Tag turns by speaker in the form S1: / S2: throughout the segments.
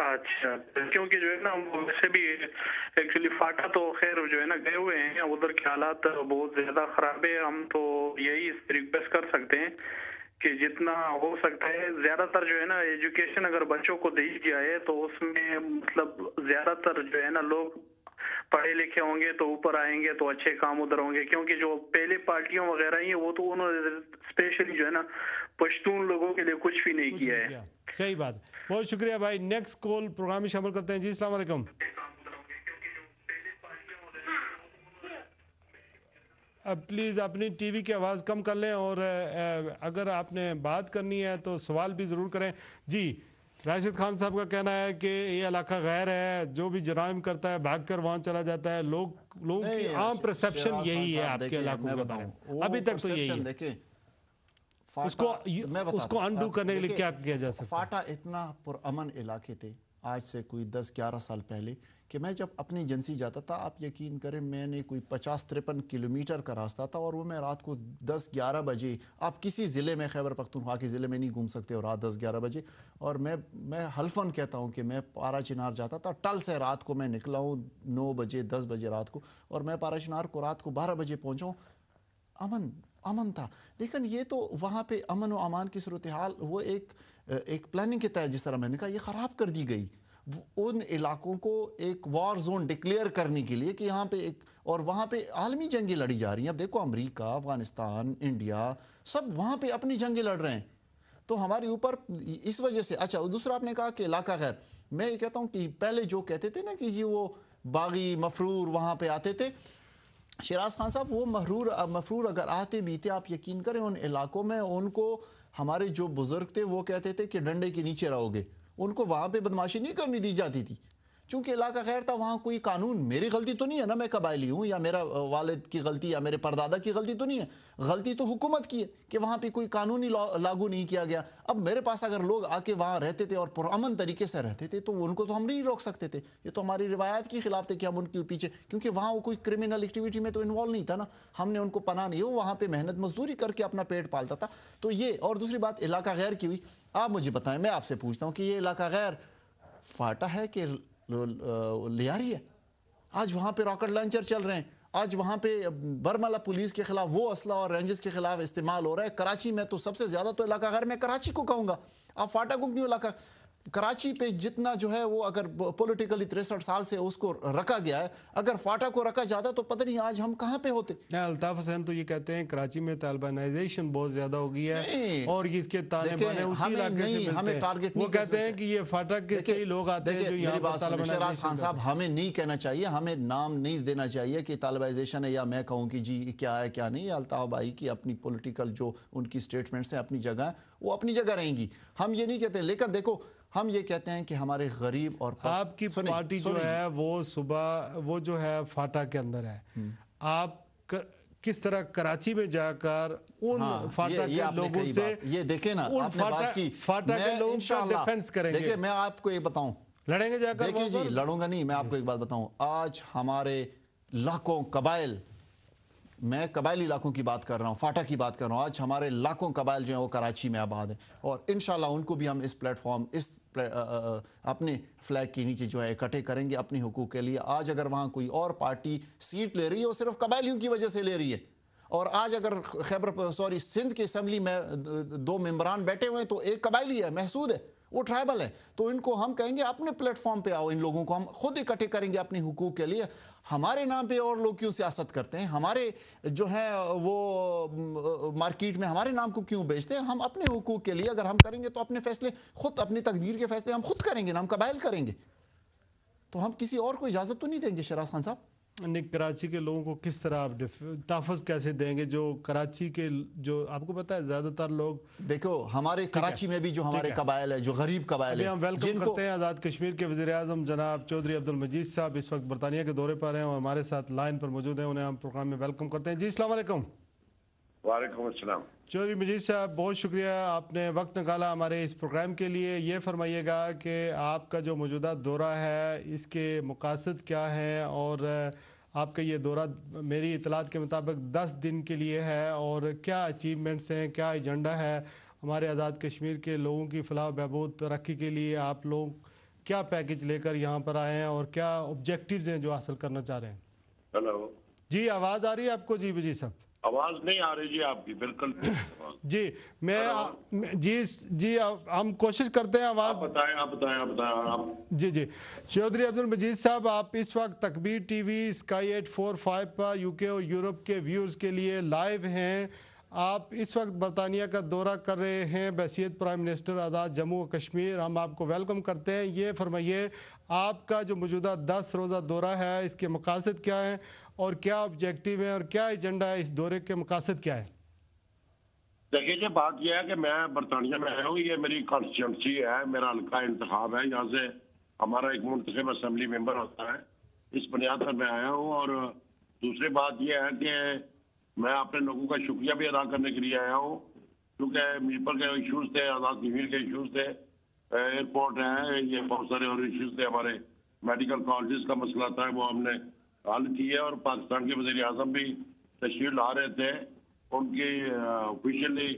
S1: अच्छा, क्योंकि जो है ना वो वैसे भी एक्चुअली फाटा तो खैर जो है ना गए हुए हैं, उधर के हालात बहुत ज्यादा खराब है। हम तो यही रिक्वेस्ट कर सकते हैं कि जितना हो सकता है ज्यादातर जो है ना एजुकेशन अगर बच्चों को दी जाए तो उसमें मतलब ज्यादातर जो है ना लोग पढ़े लिखे होंगे तो ऊपर आएंगे तो अच्छे काम उधर होंगे, क्योंकि जो पहले पार्टियों वगैरह ही वो तो उन्होंने स्पेशली जो है ना पश्तून लोगों के लिए कुछ भी नहीं किया है।
S2: सही बात, बहुत शुक्रिया भाई। नेक्स्ट कॉल प्रोग्राम में शामिल करते हैं जी। अस्सलाम वालेकुम। प्लीज़ अपनी टीवी की आवाज़ कम कर लें और अगर आपने बात करनी है तो सवाल भी ज़रूर करें जी। राशिद खान साहब का कहना है कि ये इलाका गैर है, जो भी जराइम करता है भाग कर वहाँ चला जाता है। लोगों की आम परसेप्शन यही है आपके इलाकों के बारे में, अभी तक तो यही है।
S3: देखिए
S2: उसको अनडू करने के लिए क्या किया जा सकता है?
S3: फाटा इतना पुरअमन इलाके थे आज से कोई 10-11 साल पहले कि मैं जब अपनी एजेंसी जाता था, आप यकीन करें मैंने कोई 50-53 किलोमीटर का रास्ता था और वो मैं रात को 10-11 बजे, आप किसी ज़िले में खैबर पख्तूनख्वा के ज़िले में नहीं घूम सकते हो रात 10-11 बजे। और मैं हल्फन कहता हूँ कि मैं पारा चिनार जाता था, टल से रात को मैं निकला हूँ 9 बजे 10 बजे रात को, और मैं पारा चिनार को रात को 12 बजे पहुँचा हूँ। अमन था। लेकिन ये तो वहाँ पे अमन व अमान की सूरत हाल वो एक प्लानिंग के तहत, जिस तरह मैंने कहा, ये ख़राब कर दी गई। उन इलाकों को एक वॉर जोन डिक्लेयर करने के लिए कि यहाँ पे एक, और वहाँ पे आलमी जंगें लड़ी जा रही हैं। अब देखो अमेरिका, अफगानिस्तान, इंडिया सब वहाँ पे अपनी जंगें लड़ रहे हैं, तो हमारे ऊपर इस वजह से। अच्छा, दूसरा आपने कहा कि इलाका गैर, मैं ये कहता हूँ कि पहले जो कहते थे ना कि ये वो बागी मफरूर वहाँ पे आते थे, शिराज खान साहब, वो मफरूर अगर आते भी थे, आप यकीन करें उन इलाकों में उनको हमारे जो बुजुर्ग थे वो कहते थे कि डंडे के नीचे रहोगे। उनको वहाँ पे बदमाशी नहीं करनी दी जाती थी, चूंकि इलाका खैर था। वहाँ कोई कानून, मेरी गलती तो नहीं है ना, मैं कबायली हूँ, या मेरा वालिद की गलती या मेरे परदादा की गलती तो नहीं है। गलती तो हुकूमत की है कि वहाँ पे कोई कानून ही लागू नहीं किया गया। अब मेरे पास अगर लोग आके वहाँ रहते थे और पुरअमन तरीके से रहते थे तो उनको तो हम नहीं रोक सकते थे। ये तो हमारी रिवायत के खिलाफ थे कि हम उनके पीछे, क्योंकि वहाँ वो कोई क्रिमिनल एक्टिविटी में तो इन्वॉल्व नहीं था ना, हमने उनको पनाह नहीं, वो वहाँ पे मेहनत मजदूरी करके अपना पेट पालता था। तो ये, और दूसरी बात इलाका गैर की हुई। आप मुझे बताएं, मैं आपसे पूछता हूँ कि ये इलाका गैर फाटा है कि लियारी है? आज वहाँ पे रॉकेट लॉन्चर चल रहे हैं, आज वहाँ पे बरमला पुलिस के खिलाफ वो असला और रेंजर्स के खिलाफ इस्तेमाल हो रहा है। कराची में तो सबसे ज़्यादा तो इलाका गैर, मैं कराची को कहूँगा, आप फाटा को क्यों इलाका? कराची पे जितना जो है वो अगर पॉलिटिकली 63 साल से उसको रखा गया है, अगर फाटा को रखा जाता तो पता नहीं आज हम कहाँ पे होते।
S2: अल्ताफ हुसैन तो ये कहते हैं कराची में तालिबानाइजेशन बहुत ज्यादा हो गई है और इसके ताने बाने उसी इलाके से मिलते हैं।
S3: टारगेट
S2: वो कहते हैं कि ये फाटा के से ही लोग आते हैं जो यहाँ पर तालिबानाइजेशन।
S3: शिराज खान साहब, हमें नहीं कहना चाहिए, हमें नाम नहीं देना चाहिए कि तालिबानाइजेशन है, या मैं कहूँ कि जी क्या है क्या नहीं। अल्ताफ भाई की अपनी पॉलिटिकल जो उनकी स्टेटमेंट्स हैं अपनी जगह, वो अपनी जगह रहेंगी, हम ये नहीं कहते। लेकिन देखो, हम ये कहते हैं कि हमारे गरीब और
S2: आपकी पार्टी जो है वो सुबह वो जो है फाटा के अंदर है, आप किस तरह कराची में जाकर उन फाटा के लोगों से,
S3: ये देखें ना, आपने बात की
S2: फाटा के लोगों का डिफेंस करेंगे।
S3: देखिए मैं आपको ये बताऊं,
S2: लड़ेंगे जाकर?
S3: देखिए जी, लड़ूंगा नहीं, मैं आपको एक बात बताऊं, आज हमारे लाखों कबाइल, मैं कबायली इलाकों की बात कर रहा हूँ, फाटा की बात कर रहा हूँ, आज हमारे लाखों कबाइल जो हैं वो कराची में आबाद हैं, और इंशाल्लाह उनको भी हम इस प्लेटफॉर्म, अपने फ्लैग के नीचे जो है इकट्ठे करेंगे अपने हुकूक के लिए। आज अगर वहाँ कोई और पार्टी सीट ले रही है वो सिर्फ कबायलियों की वजह से ले रही है, और आज अगर सिंध की असम्बली में 2 मेंबरान बैठे हुए हैं तो एक कबायली है, महसूद है, वो ट्राइबल है, तो इनको हम कहेंगे अपने प्लेटफॉर्म पे आओ, इन लोगों को हम खुद इकट्ठे करेंगे अपने हुकूक के लिए। हमारे नाम पे और लोग क्यों सियासत करते हैं, हमारे जो है वो मार्केट में हमारे नाम को क्यों बेचते हैं? हम अपने हुकूक के लिए अगर हम करेंगे तो अपने फैसले खुद, अपनी तकदीर के फैसले हम खुद करेंगे ना, हम कबाइल करेंगे, तो हम किसी और को इजाज़त तो नहीं देंगे। शराज खान साहब,
S2: कराची के लोगों को किस तरह आप तहफ़्फ़ुज़ कैसे देंगे? जो कराची के, जो आपको पता है ज़्यादातर लोग, देखो
S3: हमारे कराची में भी जो हमारे कबाइल है, जो गरीब कबाइल है,
S2: हम वेलकम करते हैं आज़ाद कश्मीर के वज़ीर-ए-आज़म जनाब चौधरी अब्दुल मजीद साहब इस वक्त बरतानिया के दौरे पर हैं और हमारे साथ लाइन पर मौजूद हैं, उन्हें हम प्रोग्राम में वेलकम करते हैं। जी अस्सलाम वालेकुम।
S4: वालेकुम अस्सलाम।
S2: चौधरी मजीद साहब, बहुत शुक्रिया आपने वक्त निकाला हमारे इस प्रोग्राम के लिए। ये फरमाइएगा कि आपका जो मौजूदा दौरा है इसके मकासद क्या हैं, और आपका ये दौरा मेरी इतलात के मुताबिक 10 दिन के लिए है, और क्या अचीवमेंट्स हैं, क्या एजेंडा है हमारे आज़ाद कश्मीर के लोगों की फलाह बहबूद तरक्की के लिए? आप लोग क्या पैकेज लेकर यहाँ पर आए हैं और क्या ऑब्जेक्टिव्स हैं जो हासिल करना चाह रहे हैं?
S4: हेलो
S2: जी, आवाज़ आ रही है आपको? जी वजी साहब,
S4: आवाज नहीं आ रही जी आपकी, बिल्कुल
S2: जी जी हम कोशिश करते हैं आवाज़।
S4: आप बताएं आप।
S2: जी चौधरी अब्दुल मजीद साहब, आप इस वक्त तकबीर टीवी स्काई 845 पर यूके और यूरोप के व्यूअर्स के लिए लाइव हैं। आप इस वक्त बरतानिया का दौरा कर रहे हैं बहसीत प्राइम मिनिस्टर आज़ाद जम्मू और कश्मीर। हम आपको वेलकम करते हैं। ये फरमाइए, आपका जो मौजूदा 10 रोज़ा दौरा है, इसके मकासद क्या हैं और क्या ऑब्जेक्टिव है और क्या एजेंडा है, इस दौरे के मकासद क्या है?
S4: देखिए जी, बात यह है कि मैं बरतानिया में आया हूँ, ये मेरी कॉन्स्टिट्यूंसी है, मेरा हल्का इंतखाब है, यहाँ से हमारा एक मुंतखब असेंबली मेंबर होता है। इस बुनियाद पर मैं आया हूँ। और दूसरी बात यह है कि मैं अपने लोगों का शुक्रिया भी अदा करने के लिए आया हूँ, क्योंकि मीरपुर के इशूज़ थे, आज़ाद कश्मीर के इशूज़ थे, एयरपोर्ट है, ये बहुत सारे और इशूज़ थे, हमारे मेडिकल कॉलेज का मसला था, वो हमने हल किया। और पाकिस्तान के वज़ीर आज़म भी तशरीफ ला रहे थे, उनकी ऑफिशियली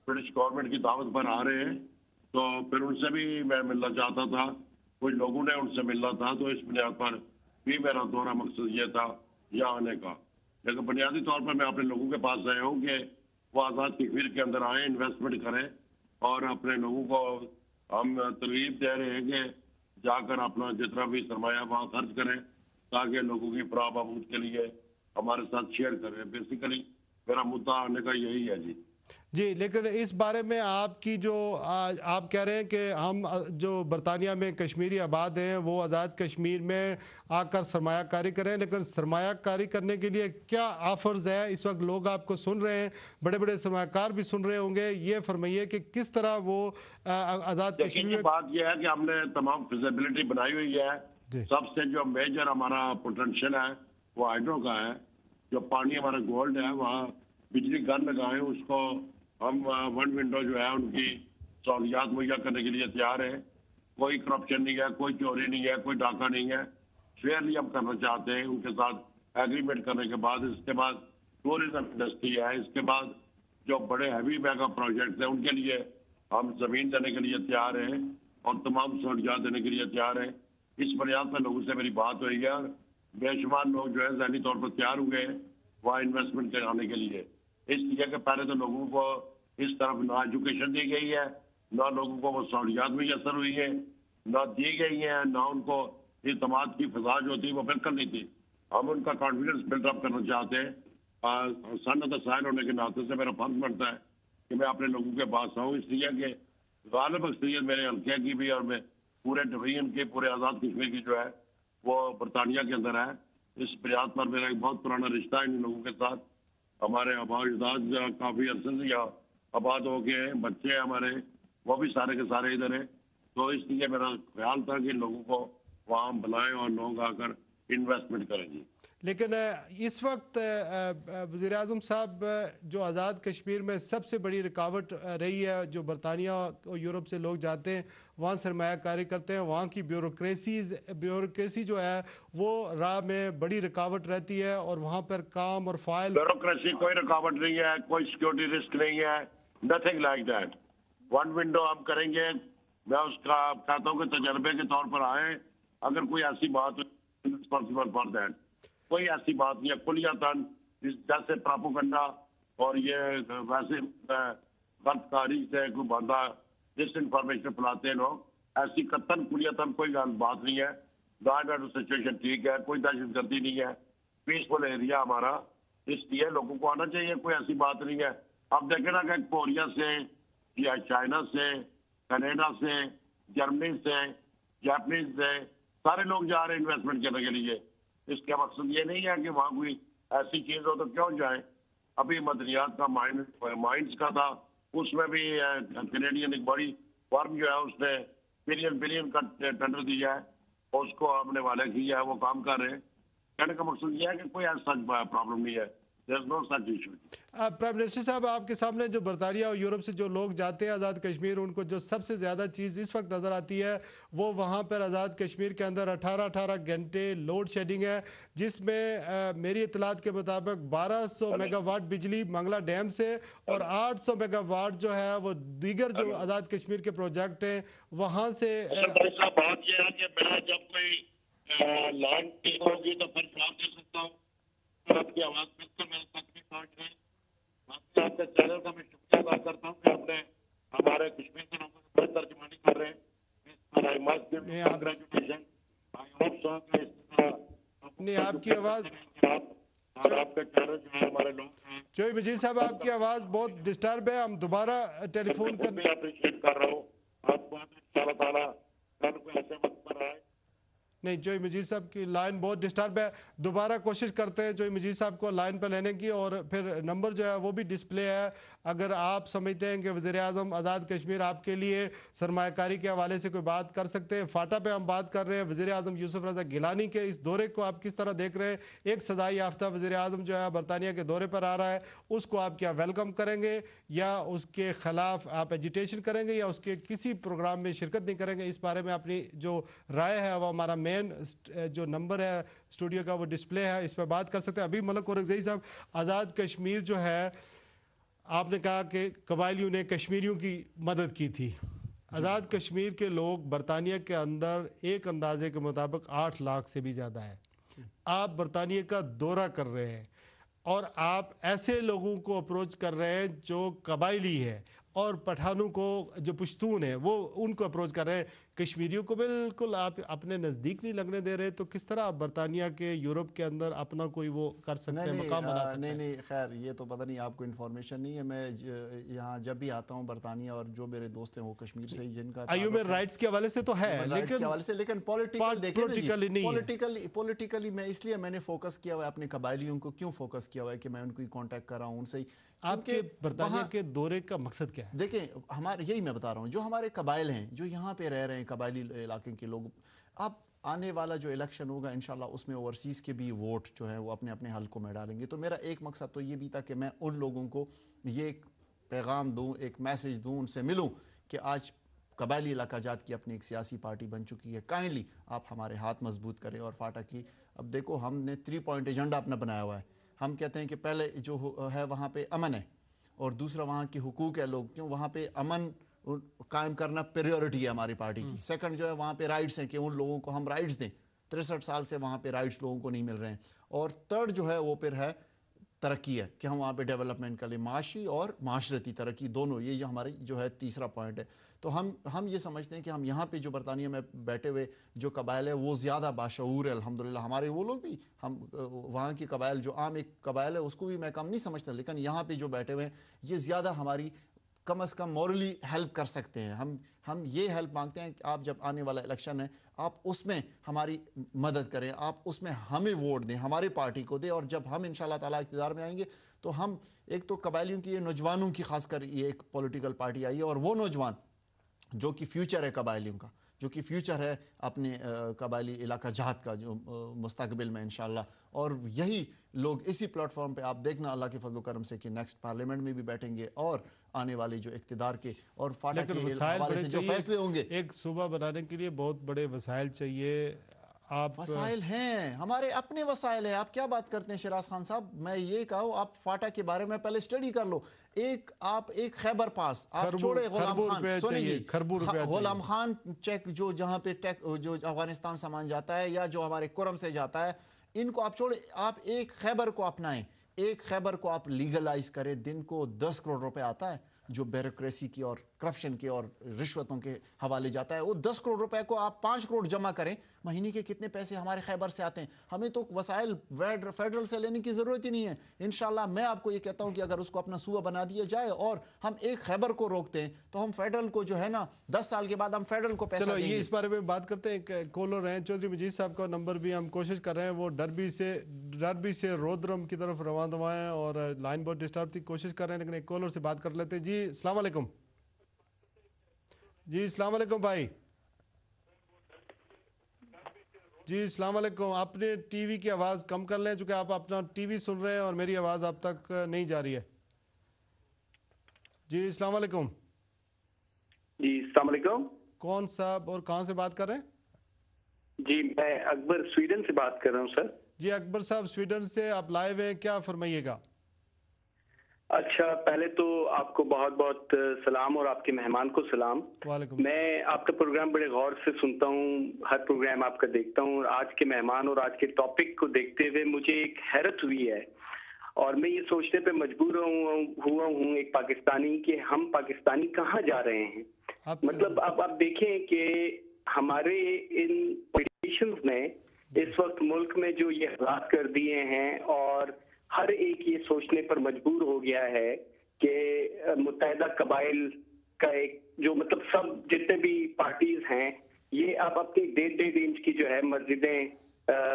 S4: ब्रिटिश गवर्नमेंट की दावत पर आ रहे हैं, तो फिर उनसे भी मैं मिलना चाहता था, कुछ लोगों ने उनसे मिलना था, तो इस बुनियाद पर भी मेरा दौरा मकसद ये था यहाँ आने का। लेकिन बुनियादी तौर पर मैं अपने लोगों के पास आया हूँ कि वो आज़ाद कश्मीर के अंदर आए, इन्वेस्टमेंट करें, और अपने लोगों को हम तरगीब दे रहे हैं कि जाकर अपना जितना भी सरमाया वहाँ खर्च करें, ताकि लोगों की फराह बहबूद के लिए हमारे साथ शेयर करें। बेसिकली मेरा मुद्दा आने का यही है जी।
S2: लेकिन इस बारे में आपकी जो आप कह रहे हैं कि हम जो बरतानिया में कश्मीरी आबाद हैं वो आज़ाद कश्मीर में आकर सरमायाकारी करें, लेकिन सरमायाकारी करने के लिए क्या ऑफर्स है? इस वक्त लोग आपको सुन रहे हैं, बड़े बड़े सरमायाकार भी सुन रहे होंगे। ये फरमाइए कि किस तरह वो आज़ाद कश्मीर में।
S4: बात यह है कि हमने तमाम फिजिबिलिटी बनाई हुई है। सबसे जो मेजर हमारा पोटेंशियल है वो हाइड्रो का है। जो पानी हमारा गोल्ड है, वहाँ बिजली घर लगाए, उसको हम वन विंडो जो है उनकी सहूलियात मुहैया करने के लिए तैयार है। कोई करप्शन नहीं है, कोई चोरी नहीं है, कोई डाका नहीं है, फेयरली हम करना चाहते हैं उनके साथ एग्रीमेंट करने के बाद। इसके बाद टूरिज्म इंडस्ट्री है, इसके बाद जो बड़े हैवी मेगा प्रोजेक्ट्स हैं उनके लिए हम जमीन देने के लिए तैयार हैं और तमाम सहूलियात देने के लिए तैयार हैं। इस बुनियाद पर लोगों से मेरी बात हुई है, बेशुमार लोग जो है ज़हनी तौर पर तैयार हुए हैं वहाँ इन्वेस्टमेंट कराने के लिए। इसलिए कि पहले तो लोगों को इस तरफ ना एजुकेशन दी गई है, ना लोगों को वो सहूलियात मैसर हुई है, ना दी गई हैं, ना उनको इत्मीनान की फिजा जो थी वो बिल्कुल नहीं थी। हम उनका कॉन्फिडेंस बिल्डअप करना चाहते हैं। सनत साहिल होने के नाते से मेरा फर्ज बनता है कि मैं अपने लोगों के पास आऊँ, इसलिए कि गालिब अक्सरियत मेरे हल्के की भी और मैं पूरे डिवीजन के, पूरे आज़ाद कश्मीर की जो है वो बरतानिया के अंदर है। इस बुनियाद पर मेरा एक बहुत पुराना रिश्ता है इन लोगों के साथ। हमारे आबाद काफ़ी अरसे से यहाँ आबाद हो गए हैं, बच्चे हमारे वो भी सारे के सारे इधर हैं। तो इसलिए मेरा ख्याल था कि लोगों को वहाँ बुलाएं और लोग आकर इन्वेस्टमेंट करेंगे।
S2: लेकिन इस वक्त वज़ीर आज़म साहब, जो आज़ाद कश्मीर में सबसे बड़ी रुकावट रही है, जो बरतानिया और यूरोप से लोग जाते हैं वहाँ सरमायाकारी करते हैं, वहाँ की ब्यूरोक्रेसी जो है वो राह में बड़ी रुकावट रहती है और वहाँ पर काम और फाइल।
S4: ब्यूरोक्रेसी कोई रुकावट नहीं है, कोई सिक्योरिटी रिस्क नहीं है, nothing like that. One window हम करेंगे। मैं उसका कहता हूँ कि तजर्बे के तौर पर आए, अगर कोई ऐसी बात रिस्पॉन्सिबल फॉर दैट, कोई ऐसी बात नहीं है। कुलियतन जैसे प्रोपेगेंडा और ये वैसे गलतकारी से कोई बंदा डिस इन्फॉर्मेशन फैलाते हैं लोग, ऐसी कतन कुलियतन कोई बात नहीं है। लॉ एंड ऑर्डर सिचुएशन ठीक है, कोई दहशतगर्दी नहीं है, पीसफुल एरिया हमारा, इसलिए लोगों को आना चाहिए, कोई ऐसी बात नहीं है। अब देखें ना कि कोरिया से या चाइना से, कनाडा से, जर्मनी से, जापानीज से सारे लोग जा रहे हैं इन्वेस्टमेंट करने के लिए। इसका मकसद ये नहीं है कि वहाँ कोई ऐसी चीज हो तो क्यों जाए। अभी मदनियात का माइंस का था, उसमें भी कैनेडियन एक बड़ी फर्म जो है उसने बिलियन का टेंडर दिया है, उसको हमने वाले किया है, वो काम कर रहे हैं। कहने का मकसद ये है कि कोई ऐसा प्रॉब्लम नहीं है। There's no such issue.
S2: Prime minister साहब, आपके सामने जो बरतानिया और यूरोप से जो लोग जाते हैं आज़ाद कश्मीर, उनको जो सबसे ज़्यादा चीज़ इस वक्त नज़र आती है वो वहाँ पर आज़ाद कश्मीर के अंदर 18 घंटे लोड शेडिंग है, जिसमें मेरी इतलात के मुताबिक 1200 मेगावाट बिजली मंगला डैम से और 800 मेगावाट जो है वो दीगर जो आज़ाद कश्मीर के प्रोजेक्ट हैं वहाँ से।
S4: भाई साहब, बात यह है कि मैं जब कोई लाइन ठीक होगी तो फिर जवाब दे सकता हूँ। आपकी आवाज़ बिल्कुल मेरे तक नहीं पहुँच रही। आपके चैनल का मैं शुक्रिया अदा करता हूँ कि आपने हमारे कश्मीर के लोगों की बड़ी तर्जुमानी कर रहे हैं।
S2: नहीं, आपकी आवाज़
S4: आपके चैनल जो है हमारे लोग हैं।
S2: चोई मजीद साहब, आपकी आवाज़ बहुत डिस्टर्ब है, हम दोबारा टेलीफोन कर
S4: अप्रिशिएट कर रहा हूँ आपको। इंशाअल्लाह ताला कल को ऐसे वक्त पर आए।
S2: नहीं, जोई मजीद साहब की लाइन बहुत डिस्टर्ब है, दोबारा कोशिश करते हैं जोई मजीद साहब को लाइन पर लेने की, और फिर नंबर जो है वो भी डिस्प्ले है। अगर आप समझते हैं कि वज़ीर-ए-आज़म आज़ाद कश्मीर आपके लिए सरमायाकारी के हवाले से कोई बात कर सकते हैं। फाटा पे हम बात कर रहे हैं वज़ीर-ए-आज़म यूसुफ रज़ा गिलानी के इस दौरे को आप किस तरह देख रहे हैं? एक सदाई याफ्ता वज़ीर-ए-आज़म जो है बरतानिया के दौरे पर आ रहा है, उसको आप क्या वेलकम करेंगे या उसके ख़िलाफ़ आप एजिटेशन करेंगे या उसके किसी प्रोग्राम में शिरकत नहीं करेंगे? इस बारे में अपनी जो राय है वो हमारा मेन जो नंबर है स्टूडियो का वो डिस्प्ले है, इस पर बात कर सकते हैं। अभी मलिक औरंगज़ई साहब, आज़ाद कश्मीर जो है, आपने कहा कि कबायलियों ने कश्मीरियों की मदद की थी। आज़ाद कश्मीर के लोग बरतानिया के अंदर एक अंदाजे के मुताबिक 8 लाख से भी ज़्यादा है। आप बरतानिया का दौरा कर रहे हैं और आप ऐसे लोगों को अप्रोच कर रहे हैं जो कबायली है, और पठानों को जो पश्तून है वो उनको अप्रोच कर रहे हैं। कश्मीरियों को बिल्कुल आप अपने नज़दीक नहीं लगने दे रहे, तो किस तरह आप बरतानिया के यूरोप के अंदर अपना कोई वो कर सकते हैं, मकाम बना सकते हैं?
S3: नहीं, खैर ये तो पता नहीं, आपको इन्फॉर्मेशन नहीं है। मैं यहाँ जब भी आता हूँ बरतानिया, और जो मेरे दोस्त हैं वो कश्मीर से ही, जिनका
S2: ह्यूमन राइट्स के हवाले से तो है,
S3: लेकिन पॉलिटिकली मैं इसलिए मैंने फोकस किया हुआ है अपने कबायलियों को। क्यों फोकस किया हुआ है कि मैं उनको कांटेक्ट कर रहा हूँ उनसे।
S2: आपके बरतानिया के दौरे का मकसद क्या है?
S3: देखें, हमारे यही मैं बता रहा हूँ, जो हमारे कबाइल हैं, जो यहाँ पे रह रहे हैं, कबायली इलाके के लोग, अब आने वाला जो इलेक्शन होगा इंशाल्लाह उसमें ओवरसीज़ के भी वोट जो है वो अपने अपने हलकों में डालेंगे। तो मेरा एक मकसद तो ये भी था कि मैं उन लोगों को ये एक पैगाम दूँ, एक मैसेज दूँ, उनसे मिलूँ कि आज कबायली इलाका जात की अपनी एक सियासी पार्टी बन चुकी है, काइंडली आप हमारे हाथ मजबूत करें। और फाटा की, अब देखो, हमने 3 पॉइंट एजेंडा अपना बनाया हुआ है। हम कहते हैं कि पहले जो है वहाँ पे अमन है, और दूसरा वहाँ के हुकूक है, लोग क्यों वहाँ पे अमन कायम करना प्रायोरिटी है हमारी पार्टी की। सेकंड जो है वहाँ पे राइट्स हैं कि उन लोगों को हम राइट्स दें। 63 साल से वहाँ पे राइट्स लोगों को नहीं मिल रहे हैं। और थर्ड जो है वो फिर है तरक्की है कि हम वहाँ पे डेवलपमेंट कर लें, माशी और माशरती तरक्की दोनों, ये जो हमारी जो है तीसरा पॉइंट है। तो हम ये समझते हैं कि हम यहाँ पे जो बरतानिया में बैठे हुए जो कबाइल है वो ज़्यादा बाशऊर है अल्हम्दुलिल्लाह। हमारे वो लोग भी, हम वहाँ की कबाइल जो आम एक कबाइल है उसको भी मैं कम नहीं समझता, लेकिन यहाँ पे जो बैठे हुए हैं ये ज़्यादा हमारी कम अज़ कम मॉरली हेल्प कर सकते हैं। हम ये हेल्प मांगते हैं कि आप जब आने वाला इलेक्शन है आप उसमें हमारी मदद करें, आप उसमें हमें वोट दें, हमारी पार्टी को दें। और जब हम इंशाल्लाह ताला इक़्तिदार में आएंगे तो हम एक तो कबायलियों की, ये नौजवानों की खासकर ये एक पॉलिटिकल पार्टी आई है, और वो नौजवान जो कि फ्यूचर है कबायलियों का, जो कि फ्यूचर है अपने कबायली इलाका जहात का जो मुस्तकबिल में इंशाल्लाह। और यही लोग इसी प्लेटफॉर्म पे आप देखना अल्लाह के फजल करम से कि नेक्स्ट पार्लियामेंट में भी बैठेंगे, और आने वाले जो इक़्तिदार के और फाटा के हवाले से जो फैसले होंगे।
S2: एक सूबा बनाने के लिए बहुत बड़े वसाइल चाहिए। आप
S3: वसाइल हैं, हमारे अपने वसाइल हैं। आप क्या बात करते हैं शिराज खान साहब? मैं ये कहूँ, आप फाटा के बारे में पहले स्टडी कर लो। आप एक खैबर पास आप छोड़े गुलाम खान, सुनिए जी, गुलाम खान चेक जो जहाँ पे जो अफगानिस्तान सामान जाता है या जो हमारे कुरम से जाता है, इनको आप छोड़े, आप एक खैबर को अपनाएं, एक खैबर को आप लीगलाइज करें। दिन को 10 करोड़ रुपए आता है जो ब्यूरोक्रेसी की और करप्शन के और रिश्वतों के हवाले जाता है। वो 10 करोड़ रुपए को आप 5 करोड़ जमा करें, महीने के कितने पैसे हमारे खैबर से आते हैं। हमें तो वसाइल फेडरल से लेने की ज़रूरत ही नहीं है। इंशाल्लाह मैं आपको ये कहता हूँ कि अगर उसको अपना सूबा बना दिया जाए और हम एक खैबर को रोकते हैं तो हम फेडरल को जो है ना 10 साल के बाद हम फेडरल को पैसा देंगे।
S2: ये इस बारे में बात करते हैं। कॉलर हैं चौधरी मजीद साहब का नंबर भी हम कोशिश कर रहे हैं, वो डरबी से रोदरम की तरफ रवाना है और लाइन बहुत डिस्टर्ब थी, कोशिश कर रहे हैं, लेकिन एक कॉलर से बात कर लेते हैं। जी अस्सलाम वालेकुम। जी अस्सलाम वालेकुम भाई। जी अस्सलाम वालेकुम, आपने टीवी की आवाज़ कम कर लें चूँकि आप अपना टीवी सुन रहे हैं और मेरी आवाज़ आप तक नहीं जा रही है। जी अस्सलाम वालेकुम।
S5: जी अस्सलाम वालेकुम।
S2: कौन साहब और कहाँ से बात कर रहे हैं?
S5: जी मैं अकबर स्वीडन से बात कर रहा हूँ सर।
S2: जी अकबर साहब स्वीडन से आप लाइव हैं, क्या फरमाइएगा?
S5: अच्छा, पहले तो आपको बहुत बहुत सलाम और आपके मेहमान को सलाम।
S2: वालेकुम।
S5: मैं आपका प्रोग्राम बड़े गौर से सुनता हूँ, हर प्रोग्राम आपका देखता हूँ और आज के मेहमान और आज के टॉपिक को देखते हुए मुझे एक हैरत हुई है और मैं ये सोचने पे मजबूर हुआ हूँ एक पाकिस्तानी कि हम पाकिस्तानी कहाँ जा रहे हैं। मतलब अब आप देखें कि हमारे इन पॉलिटिशियंस ने इस वक्त मुल्क में जो ये हालात कर दिए हैं और हर एक ये सोचने पर मजबूर हो गया है कि मुत्तहिदा कबाइल का एक जो मतलब सब जितने भी पार्टीज हैं ये अब अपनी 1.5 इंच की जो है मस्जिदें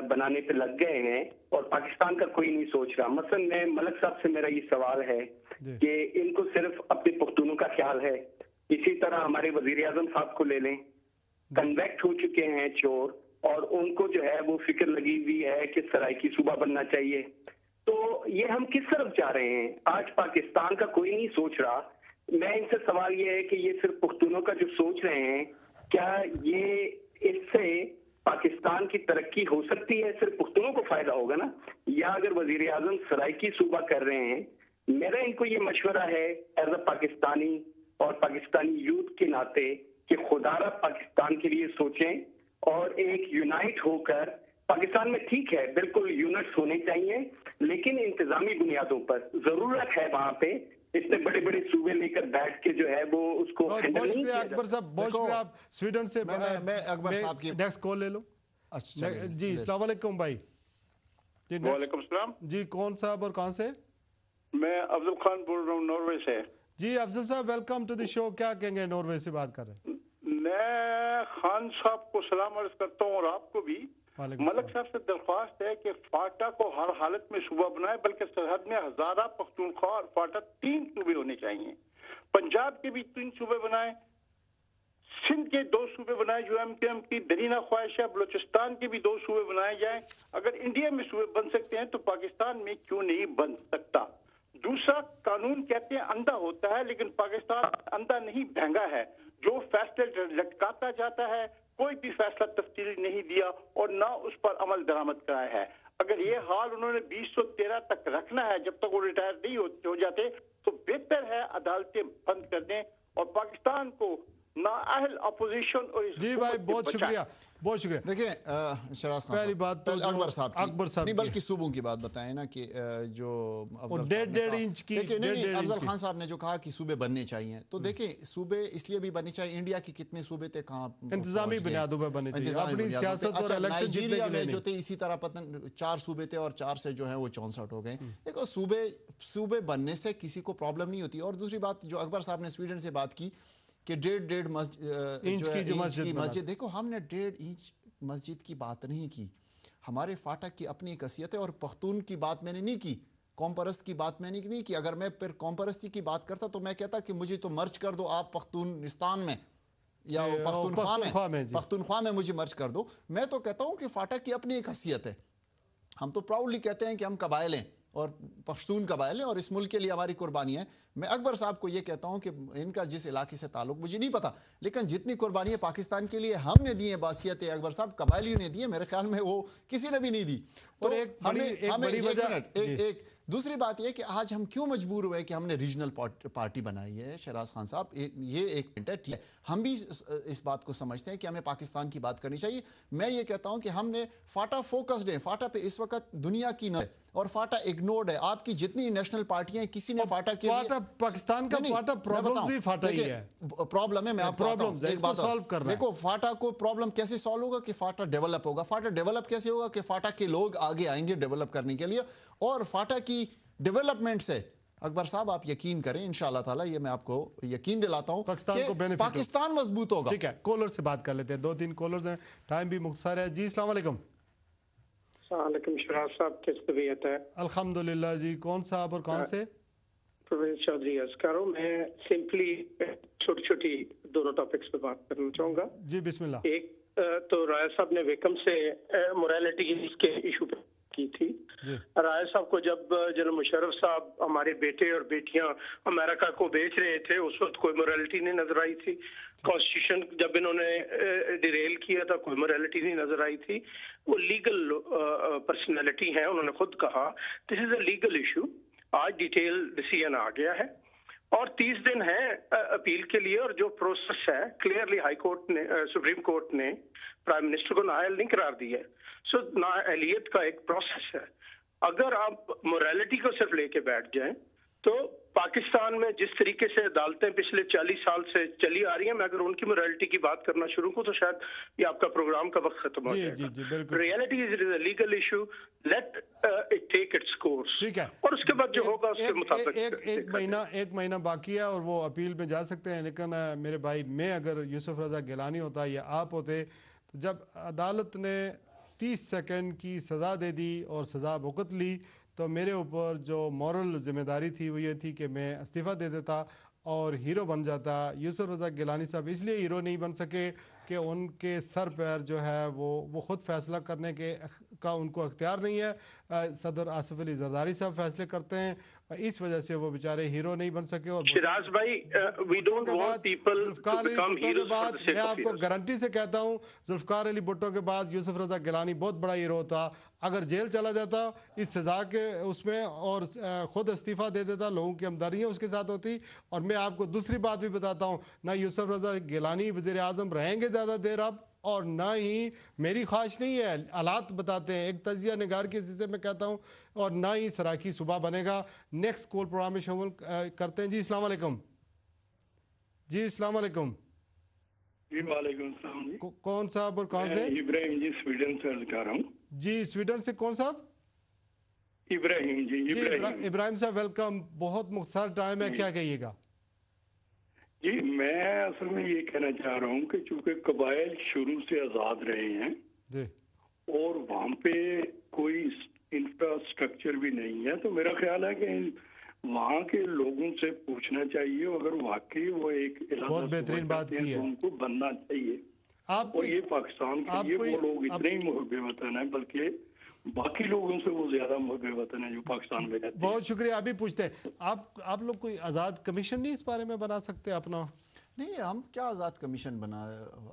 S5: बनाने पे लग गए हैं और पाकिस्तान का कोई नहीं सोच रहा। मसलन मैं मलक साहब से मेरा ये सवाल है कि इनको सिर्फ अपने पुख्तूनों का ख्याल है। इसी तरह हमारे वजीर आजम साहब को ले लें, कन्वेक्ट हो चुके हैं चोर और उनको जो है वो फिक्र लगी हुई है कि सराइकी सूबा बनना चाहिए। तो ये हम किस तरफ जा रहे हैं? आज पाकिस्तान का कोई नहीं सोच रहा। मैं इनसे सवाल ये है कि ये सिर्फ पुख्तूनों का जो सोच रहे हैं, क्या ये इससे पाकिस्तान की तरक्की हो सकती है? सिर्फ पुख्तूनों को फायदा होगा ना? या अगर वजीर आजम सराइकी सूबा कर रहे हैं, मेरा इनको ये मशवरा है एज अ पाकिस्तानी और पाकिस्तानी यूथ के नाते कि खुदारा पाकिस्तान के लिए सोचें और एक यूनाइट होकर पाकिस्तान में ठीक है बिल्कुल यूनिट्स होने चाहिए लेकिन इंतजामी बुनियादों पर जरूरत है वहां पे इतने बड़े बड़े सूबे लेकर बैठ के जो है वो उसको
S2: हैंडल नहीं किया। अकबर साहब बहुत शुक्रिया, आप स्वीडन से
S3: मैं अकबर साहब की
S2: नेक्स्ट कॉल ले लो।
S3: अच्छा
S2: जी अस्सलाम वालेकुम भाई। जी
S6: वालेकुम सलाम।
S2: जी कौन साहब और कहाँ से?
S6: मैं अफजल खान बोल रहा हूँ नॉर्वे से।
S2: जी अफजल साहब वेलकम टू द शो, क्या कहेंगे? नॉर्वे से बात कर रहे हैं।
S6: मैं खान साहब को सलाम अर्ज करता हूँ और आपको भी। मलक साहब से दरख्वास्त है कि फाटा को हर हालत में सूबा बनाए, बल्कि सरहद में हजारा, पख्तूनख्वा और फाटा 3 सूबे होने चाहिए। पंजाब के भी 3 सूबे बनाए, सिंध के 2 सूबे बनाए जो एमकेएम की दरीना ख्वाहिश है, बलूचिस्तान के भी 2 सूबे बनाए जाएं। अगर इंडिया में सूबे बन सकते हैं तो पाकिस्तान में क्यों नहीं बन सकता? दूसरा, कानून कहते हैं अंधा होता है लेकिन पाकिस्तान अंधा नहीं भैंगा है, जो फैसले लटकाता जाता है, कोई भी फैसला तफसीली नहीं दिया और ना उस पर अमल दरामद कराया है। अगर ये हाल उन्होंने 2013 तक रखना है जब तक वो रिटायर नहीं हो जाते तो बेहतर है अदालतें बंद कर दें और पाकिस्तान को नाअहल अपोजिशन और
S2: जी भाई बहुत शुक्रिया, बहुत शुक्रिया।
S3: देखिए शराज खान
S2: पहली बात तो
S3: अकबर साहब
S2: नहीं
S3: बल्कि सूबों की बात बताएं ना कि जो
S2: 1.5 इंच की
S3: अफजल खान साहब ने जो कहा कि सूबे बनने चाहिए, तो देखिए सूबे इसलिए भी बनने चाहिए, इंडिया की कितने सूबे थे कहाँ इंतजामी
S2: बुनियादों पर बनने चाहिए, अपनी सियासत और इलेक्शन
S3: नाइजीरिया में जो थे इसी तरह पता 4 सूबे थे और 4 से जो है वो 64 हो गए। देखो सूबे बनने से किसी को प्रॉब्लम नहीं होती। और दूसरी बात जो अकबर साहब ने स्वीडन से बात की कि 1.5 इंच की मस्जिद, देखो हमने 1.5 इंच मस्जिद की बात नहीं की, हमारे फाटक की अपनी एक हैसियत है और पख्तून की बात मैंने नहीं की, कौम परस्त की बात मैंने नहीं की। अगर मैं फिर कौम परस्ती की बात करता तो मैं कहता कि मुझे तो मर्ज कर दो आप पख्तूनिस्तान में या पख्तूनख्वा में मुझे मर्ज कर दो। मैं तो कहता हूँ कि फाटक की अपनी एक हैसियत है। हम तो प्राउडली कहते हैं कि हम कबाइल हैं और पश्तून कबाइल हैं और इस मुल्क के लिए हमारी कुर्बानी है। मैं अकबर साहब को ये कहता हूँ कि इनका जिस इलाके से ताल्लुक मुझे नहीं पता, लेकिन जितनी कुर्बानियाँ पाकिस्तान के लिए हमने दी हैं बासियत अकबर साहब कबाइलियों ने दी है, मेरे ख्याल में वो किसी ने भी नहीं दी। तो एक दूसरी बात यह कि आज हम क्यों मजबूर हुए कि हमने रीजनल पार्टी बनाई है। शहराज खान साहब ये एक मिनट है, हम भी इस बात को समझते हैं कि हमें पाकिस्तान की बात करनी चाहिए। मैं ये कहता हूं कि हमने फाटा फोकस्ड है, फाटा पे इस वक्त दुनिया की नजर और फाटा इग्नोर्ड है। आपकी जितनी नेशनल पार्टियां हैं किसी ने फाटा के लिए
S2: पाकिस्तान का फाटा प्रॉब्लम भी फाटा ही है,
S3: प्रॉब्लम है। मैं आपको एक बात
S2: सॉल्व कर रहा हूं।
S3: देखो फाटा को प्रॉब्लम कैसे सॉल्व होगा कि फाटा डेवलप होगा। फाटा डेवलप कैसे होगा कि फाटा के लोग आगे आएंगे डेवलप करने के लिए और फाटा की डेवलपमेंट से अकबर साहब आप यकीन करें इंशाअल्लाह ताला, ये मैं आपको यकीन दिलाता हूं कि पाकिस्तान मजबूत होगा।
S2: ठीक है, कॉलर से बात कर लेते हैं, 2-3 कॉलर्स हैं, टाइम भी मुख्तार है। जी अस्सलाम वालेकुम।
S7: वालेकुम शराज साहब, कैसी तबीयत है?
S2: अल्हम्दुलिल्लाह जी। कौन साहब और कहां से?
S7: प्रवीण चौधरी अस्करो। मैं सिंपली छोटी छोटी दोनों टॉपिक्स पे बात करना चाहूंगा।
S2: जी बिस्मिल्लाह।
S7: तो राय साहब ने वेकम से मोरालिटी के इशू पे की थी। राय साहब को जब जनरल मुशर्रफ साहब हमारे बेटे और बेटियां अमेरिका को बेच रहे थे उस वक्त कोई मोरालिटी नहीं नजर आई थी। कॉन्स्टिट्यूशन जब इन्होंने डिरेल किया था कोई मोरालिटी नहीं नजर आई थी। वो लीगल पर्सनैलिटी है, उन्होंने खुद कहा this is a legal issue. आज डिटेल डिसीजन आ गया है और 30 दिन है अपील के लिए, और जो प्रोसेस है क्लियरली हाई कोर्ट ने सुप्रीम कोर्ट ने प्राइम मिनिस्टर को नाअहल नहीं करार दिया है। सो नाअहलियत का एक प्रोसेस है। अगर आप मोरालिटी को सिर्फ लेके बैठ जाएं तो पाकिस्तान में जिस तरीके से अदालतें पिछले 40 साल से चली आ रही हैं, मैं अगर उनकी मोरालिटी की बात करना शुरू करूं तो शायद ये आपका प्रोग्राम का वक्त खत्म हो जाएगा। Reality is a legal issue, let it take its course.
S2: ठीक है,
S7: और उसके बाद जो होगा उसके मुताबिक
S2: एक महीना बाकी है और वो अपील में जा सकते हैं। लेकिन मेरे भाई, मैं अगर यूसुफ रजा गिलानी होता या आप होते तो जब अदालत ने 30 सेकंड की सज़ा दे दी और सज़ा भुगत ली तो मेरे ऊपर जो मॉरल जिम्मेदारी थी वो ये थी कि मैं इस्तीफ़ा दे देता और हीरो बन जाता। यूसुफ रज़ा गिलानी साहब इसलिए हीरो नहीं बन सके कि उनके सर पर जो है वो ख़ुद फैसला करने का उनको अख्तियार नहीं है। सदर आसिफ अली जरदारी साहब फैसले करते हैं, इस वजह से वो बेचारे हीरो नहीं बन सके। और
S7: शिराज भाई, we don't want people to become heroes for the sake
S2: मैं
S7: ऑफ
S2: आपको
S7: हीरोज।
S2: गारंटी से कहता हूँ जुल्फकार अली भुट्टो के बाद यूसुफ रज़ा गिलानी बहुत बड़ा हीरो होता। अगर जेल चला जाता इस सज़ा के उसमें और ख़ुद इस्तीफ़ा दे देता, लोगों की हमदर्दियाँ उसके साथ होती। और मैं आपको दूसरी बात भी बताता हूँ, ना यूसुफ रज़ा गिलानी वज़ीर आज़म रहेंगे ज़्यादा देर अब, और ना ही मेरी ख्वाहिश नहीं है, हालात बताते हैं एक तजिया निगार के हिस्से में कहता हूँ, और ना ही सराकी सुबह बनेगा। नेक्स्ट कॉल प्रोग्राम में शामिल करते हैं। जी अस्सलाम वालेकुम। जी अस्सलाम वालेकुम।
S8: जी वालेकुम सलाम।
S2: कौन साहब और कहाँ से?
S8: इब्राहिम जी, स्वीडन से अर्ज कर रहा हूँ।
S2: जी स्वीडन से कौन साहब?
S8: इब्राहिम जी।
S2: इब्राहिम साहब वेलकम। बहुत मुख्तसर टाइम है, क्या कहिएगा?
S8: जी मैं असल में ये कहना चाह रहा हूँ कि चूंकि कबाइल शुरू से आज़ाद रहे हैं
S2: जी,
S8: और वहाँ पे कोई इंफ्रास्ट्रक्चर भी नहीं है, तो मेरा ख्याल है कि वहाँ के लोगों से पूछना चाहिए, अगर वाकई वो एक
S2: बहुत बेहतरीन बात की है,
S8: उनको बनना चाहिए। और ये पाकिस्तान के लिए वो लोग इतने ही मुहब्बे वतन है, बल्कि बाकी लोगों से वो ज्यादा मुहब्बे वतन है जो पाकिस्तान में रहते हैं।
S2: बहुत शुक्रिया। अभी पूछते हैं आप लोग कोई आज़ाद कमीशन नहीं इस बारे में बना सकते अपना?
S3: नहीं, हम क्या आज़ाद कमीशन बना,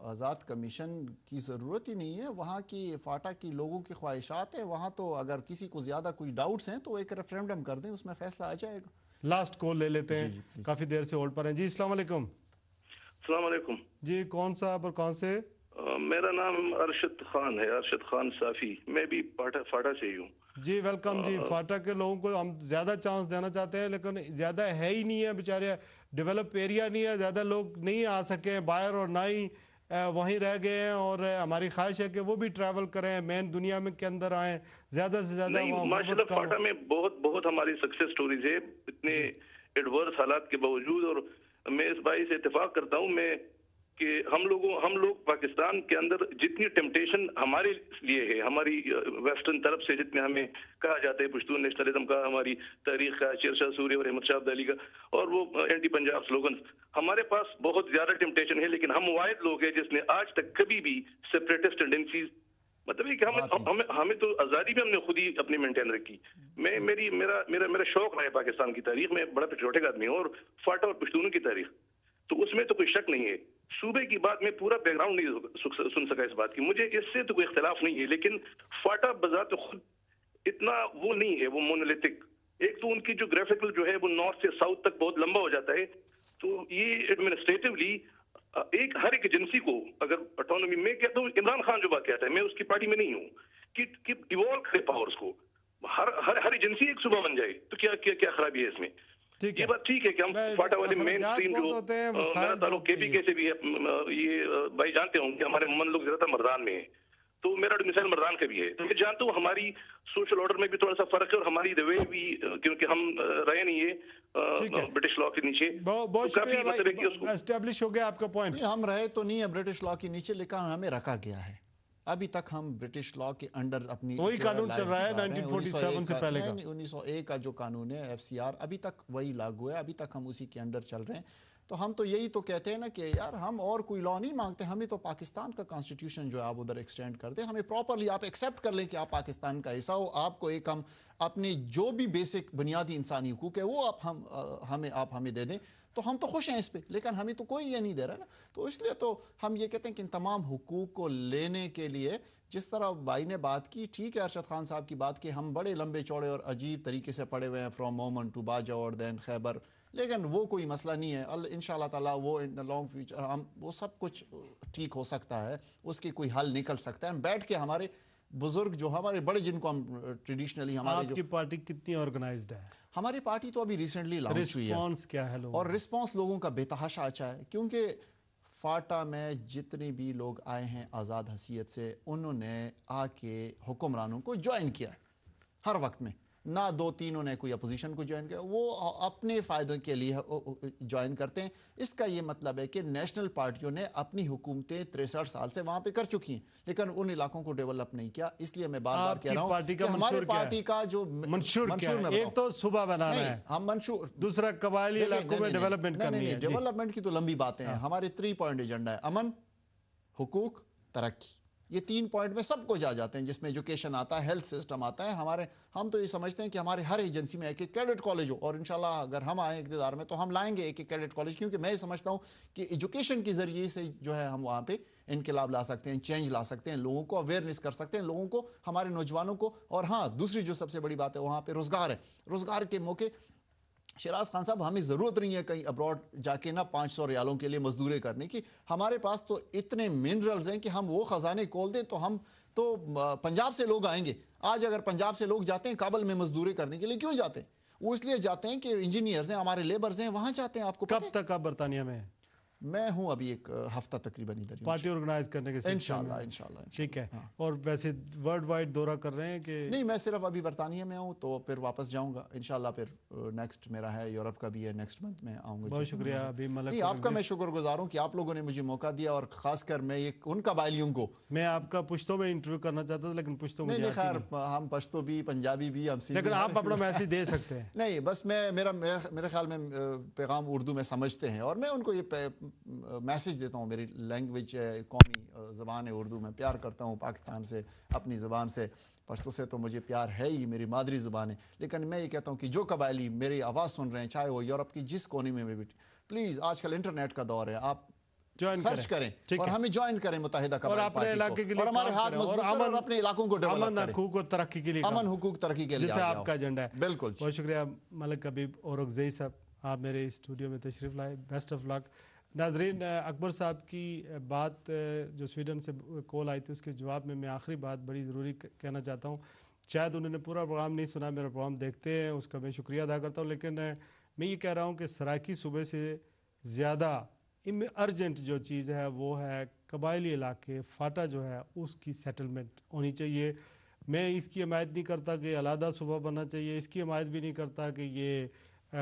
S3: आज़ाद कमीशन की ज़रूरत ही नहीं है। वहाँ की फाटा की लोगों की ख्वाहिशात है, वहाँ तो अगर किसी को ज़्यादा कोई डाउट्स हैं तो एक रेफरेंडम कर दें, उसमें फैसला आ जाएगा।
S2: लास्ट कॉल ले लेते हैं, काफ़ी देर से होल्ड पर हैं। जी अस्सलाम वालेकुम।
S9: अस्सलाम वालेकुम
S2: जी, कौन सा और कौन से?
S9: मेरा नाम अरशद खान है, अरशद खान साफी। मैं भी फाटा से ही हूँ।
S2: जी वेलकम। जी फाटा के लोगों को हम ज़्यादा चांस देना चाहते हैं, लेकिन ज़्यादा है ही नहीं है, बेचारे डेवलप एरिया नहीं है, ज़्यादा लोग नहीं आ सके बाहर, और ना ही वहीं रह गए हैं। और हमारी ख्वाहिश है कि वो भी ट्रैवल करें, मेन दुनिया में के अंदर आएँ, ज़्यादा से ज़्यादा।
S9: माशाल्लाह फाटा में बहुत हमारी सक्सेस स्टोरीज है, इतने एडवर्स हालात के बावजूद। और मैं इस बात से इत्तेफाक करता हूँ मैं कि हम लोग पाकिस्तान के अंदर जितनी टेम्पटेशन हमारे लिए है, हमारी वेस्टर्न तरफ से जितने हमें कहा जाता है पश्तून नेशनलिज्म का, हमारी तारीख का, शेर शाह सूरी और अहमद शाह अब्दाली का, और वो एंटी पंजाब स्लोगन, हमारे पास बहुत ज्यादा टेम्पटेशन है। लेकिन हम वाहिद लोग हैं जिसने आज तक कभी भी सेपरेटिस्ट टेंडेंसीज, मतलब है कि हमें तो आज़ादी भी हमने खुद ही अपनी मेंटेन रखी। मेरा शौक रहा है पाकिस्तान की तारीख में, बड़ा पेट्रियोटिक आदमी हूँ, और फाटा और पश्तूनों की तारीख तो उसमें तो कोई शक नहीं है। सूबे की बात में पूरा बैकग्राउंड नहीं सुन सका इस बात की, मुझे इससे तो कोई इख्तिलाफ नहीं है, लेकिन फाटा बजात खुद इतना वो नहीं है, वो मोनोलिथिक। एक तो उनकी जो ग्राफिकल जो है वो नॉर्थ से साउथ तक बहुत लंबा हो जाता है, तो ये एडमिनिस्ट्रेटिवली हर एक एजेंसी को अगर ऑटोनॉमी, मैं कहता हूँ इमरान खान जो बात कहता है, मैं उसकी पार्टी में नहीं हूँ, कि डिवॉल्व करे पावर्स को, हर एजेंसी एक सूबा बन जाए, तो क्या खराबी है इसमें? ये बात ठीक है कि हम फाटा वाले मेन स्ट्रीम जो मेरा ताल्लुक केपीके से भी है, ये भाई जानते होंगे कि हमारे मोहम्मद लोग ज्यादातर मर्दान में है, तो मेरा डोमिसाइल मर्दान का भी है, तो मैं जानता हूँ हमारी सोशल ऑर्डर में भी थोड़ा सा फर्क है, और हमारी वे भी, क्योंकि हम रहे नहीं है ब्रिटिश लॉ के नीचे।
S2: बहुत शुक्रिया, एस्टैब्लिश हो गया आपका पॉइंट।
S3: हम रहे तो नहीं है ब्रिटिश लॉ के नीचे, लेकिन हमें रखा गया है। अभी तक हम ब्रिटिश लॉ के अंडर अपनी
S2: वही कानून चल रहा है 1947 से पहले का,
S3: 1901 का जो कानून है FCR, अभी तक वही लागू है, अभी तक हम उसी के अंडर चल रहे हैं। تو ہم تو یہی تو کہتے ہیں نا کہ یار ہم اور کوئی لا نہیں مانگتے, ہمیں تو پاکستان کا کانسٹیٹیوشن جو ہے آپ ادھر ایکسٹینڈ کر دیں, ہمیں پراپرلی آپ ایکسیپٹ کر لیں کہ آپ پاکستان کا حصہ ہو, آپ کو ایک ہم اپنے جو بھی بیسک بنیادی انسانی حقوق ہے وہ آپ ہمیں دے دیں, تو ہم تو خوش ہیں اس پہ, لیکن ہمیں تو کوئی یہ نہیں دے رہا نا. تو اس لیے تو ہم یہ کہتے ہیں کہ ان تمام حقوق کو لینے کے لیے جس طرح بھائی نے بات کی, ٹھیک ہے ارشد خان صاحب کی بات کہ ہم بڑے لمبے چوڑے اور عجیب طریقے سے پڑے ہوئے ہیں فرام مومن ٹو باجا اور دین خیبر, لیکن وہ کوئی مسئلہ نہیں ہے. انشاءاللہ تعالیٰ وہ ان لانگ فیوچر ہم وہ سب کچھ ٹھیک ہو سکتا ہے, اس کی کوئی حل نکل سکتا ہے. ہم بیٹھ کے ہمارے بزرگ جو ہمارے بڑے جن کو ہم ٹریڈیشنلی ہمارے
S2: آپ کی پارٹی کتنی آرگنائزڈ ہے؟
S3: ہماری پارٹی تو ابھی ریسنٹلی لانچ ہوئی ہے.
S2: رسپانس کیا ہے لوگوں
S3: اور رسپانس لوگوں کا بے تحاشا اچھا ہے, کیونکہ فاٹا میں جتنے بھی لوگ آئے ہیں آزاد حیثیت سے انہوں نے آ کے حکمرانوں کو جوائن کیا ہے ہر وقت میں, نہ دو تینوں نے کوئی اپوزیشن کو جوائن کیا, وہ اپنے فائدوں کے لیے جوائن کرتے ہیں. اس کا یہ مطلب ہے کہ نیشنل پارٹیوں نے اپنی حکومتیں 63 سال سے وہاں پہ کر چکی ہیں, لیکن ان علاقوں کو ڈیولپ نہیں کیا. اس لیے میں بار بار کہہ رہا ہوں کہ ہمارے پارٹی کا جو
S2: منشور ایک تو صوبہ بنانا ہے,
S3: ہم منشور,
S2: دوسرا قبائلی علاقوں میں ڈیولپمنٹ کرنی ہے.
S3: ڈیولپمنٹ کی تو لمبی باتیں ہیں. ہمارے 3 پوائنٹ ایجنڈا ہے, امن, حقوق, ترقی. یہ 3 پوائنٹ میں سب کو جاتے ہیں, جس میں ایجوکیشن آتا ہے, ہیلتھ سسٹم آتا ہے. ہم تو یہ سمجھتے ہیں کہ ہمارے ہر ایجنسی میں ایک کیڈٹ کالج ہو, اور انشاءاللہ اگر ہم آئیں اقتدار میں تو ہم لائیں گے ایک کیڈٹ کالج, کیونکہ میں یہ سمجھتا ہوں کہ ایجوکیشن کے ذریعے سے جو ہے ہم وہاں پہ انقلاب لا سکتے ہیں, چینج لا سکتے ہیں, لوگوں کو اویئرنیس کر سکتے ہیں, لوگوں کو, ہمارے نوجوانوں کو. اور ہاں دوسری جو سب سے بڑی بات ہے وہاں پہ روزگار ہے, روزگار کے موقع. شیراز خان صاحب ہمیں ضرورت نہیں ہے کہیں ابراڈ جا کے نا 500 ریالوں کے لیے مزدوری کرنے کی. ہمارے پاس تو اتنے منرلز ہیں کہ ہم وہ خزانے کھول دیں تو ہم تو پنجاب سے لوگ آئیں گے. آج اگر پنجاب سے لوگ جاتے ہیں کابل میں مزدوری کرنے کے لیے, کیوں جاتے ہیں؟ وہ اس لیے جاتے ہیں کہ انجینئرز ہیں, ہمارے لیبرز ہیں, وہاں جاتے ہیں. آپ کو
S2: کب تک آپ برطانیہ میں ہیں؟
S3: میں ہوں ابھی ایک ہفتہ تقریباً ادھر ہی.
S2: پارٹی آرگنائز کرنے کے
S3: انشاءاللہ.
S2: ٹھیک ہے. اور ویسے ورلڈ وائڈ دورہ کر رہے ہیں کہ
S3: نہیں؟ میں صرف ابھی برطانیہ میں ہوں, تو پھر واپس جاؤں گا انشاءاللہ. پھر نیکسٹ میرا ہے یورپ کا بھی ہے, نیکسٹ منتھ میں آؤں گا.
S2: بہت شکریہ ابھی ملک.
S3: آپ کا میں شکر گزار ہوں کہ آپ لوگوں نے مجھے موقع دیا, اور خاص کر میں ان قبائلیوں کو.
S2: میں آپ کا پشتو میں انٹرویو کرنا چاہتا تھا, لیکن پشتو میں
S3: نہیں, خیر ہم پشتو بھی, پنجابی بھی, ہم سندھی,
S2: لیکن آپ اپنا میسج دے سکتے ہیں.
S3: نہیں بس میرے خیال میں پیغام اردو میں سمجھتے ہیں, اور میں ان کو یہ میسج دیتا ہوں. میری لینگویج قومی زبان ہے اردو, میں پیار کرتا ہوں پاکستان سے, اپنی زبان سے. پشتو سے تو مجھے پیار ہے ہی, میری مادری زبان ہے. لیکن میں یہ کہتا ہوں کہ جو قبائلی میری آواز سن رہے ہیں, چاہے وہ یورپ کی جس کونے میں بھی, پلیز آج کل انٹرنیٹ کا دور ہے, آپ سرچ کریں اور ہمیں جوائن کریں متحدہ قبائل پارٹی کو, اور ہمارے ہاتھ مضبوط کریں اور اپنے علاقوں کو ڈیولپ کریں.
S2: امن, حقوق اور ترقی کے لیے,
S3: امن, حقوق, ترقی کے لیے,
S2: جیسے آپ کا ایجنڈا ہے.
S3: بالکل.
S2: بہت شکریہ ملک حبیب اورکزئی صاحب, آپ میرے اسٹوڈیو میں تشریف لائے. بیسٹ آف لک. ناظرین, اکبر صاحب کی بات جو سویڈن سے کال آئی تھی, اس کے جواب میں آخری بات بڑی ضروری کہنا چاہتا ہوں. شاید انہوں نے پورا پروگرام نہیں سنا, میرا پروگرام دیکھتے ہیں, اس کا میں شکریہ ادا کرتا ہوں. لیکن میں یہ کہہ رہا ہوں کہ سرائکی صوبے سے زیادہ ارجنٹ جو چیز ہے وہ ہے قبائلی علاقے, فاٹا جو ہے اس کی سیٹلمنٹ ہونی چاہیے. میں اس کی حمایت نہیں کرتا کہ علیحدہ صوبہ بننا چاہیے, اس کی حمایت بھی نہیں کرتا کہ یہ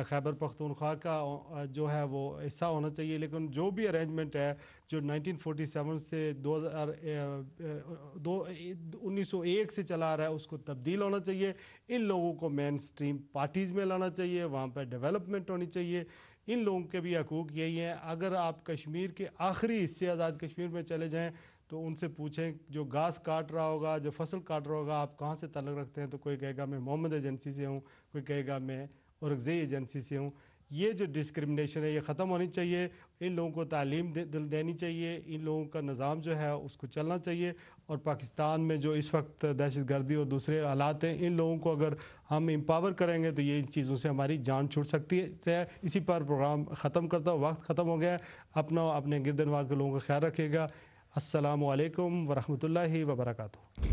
S2: خیبر پختونخوا کا جو ہے وہ حصہ ہونا چاہیے. لیکن جو بھی ارینجمنٹ ہے جو 1947 سے 1901 سے چلا رہا ہے, اس کو تبدیل ہونا چاہیے. ان لوگوں کو مین سٹریم پارٹیز میں لانا چاہیے, وہاں پہ ڈیولپمنٹ ہونی چاہیے. ان لوگوں کے بھی حقوق یہی ہیں. اگر آپ کشمیر کے آخری حصے آزاد کشمیر میں چلے جائیں تو ان سے پوچھیں جو گھاس کاٹ رہا ہوگا, جو فصل کاٹ رہا ہوگا, آپ کہاں سے تعلق رکھتے ہیں, تو کوئی کہے گا میں محمد ایجنسی سے ہوں, کوئی کہے گا میں اورکزئی ایجنسی سے ہوں. یہ جو ڈسکرمنیشن ہے یہ ختم ہونی چاہیے. ان لوگوں کو تعلیم دینی چاہیے, ان لوگوں کا نظام جو ہے اس کو چلنا چاہیے. اور پاکستان میں جو اس وقت دہشت گردی اور دوسرے حالات ہیں, ان لوگوں کو اگر ہم امپاور کریں گے تو یہ ان چیزوں سے ہماری جان چھوٹ سکتی ہے. اسی پر پروگرام ختم کرتا ہوں, وقت ختم ہو گیا ہے. اپنے گردنوار کے لوگوں کا خیال رکھیے گا. السلام علیکم ورحمۃ اللہ وبرکاتہ.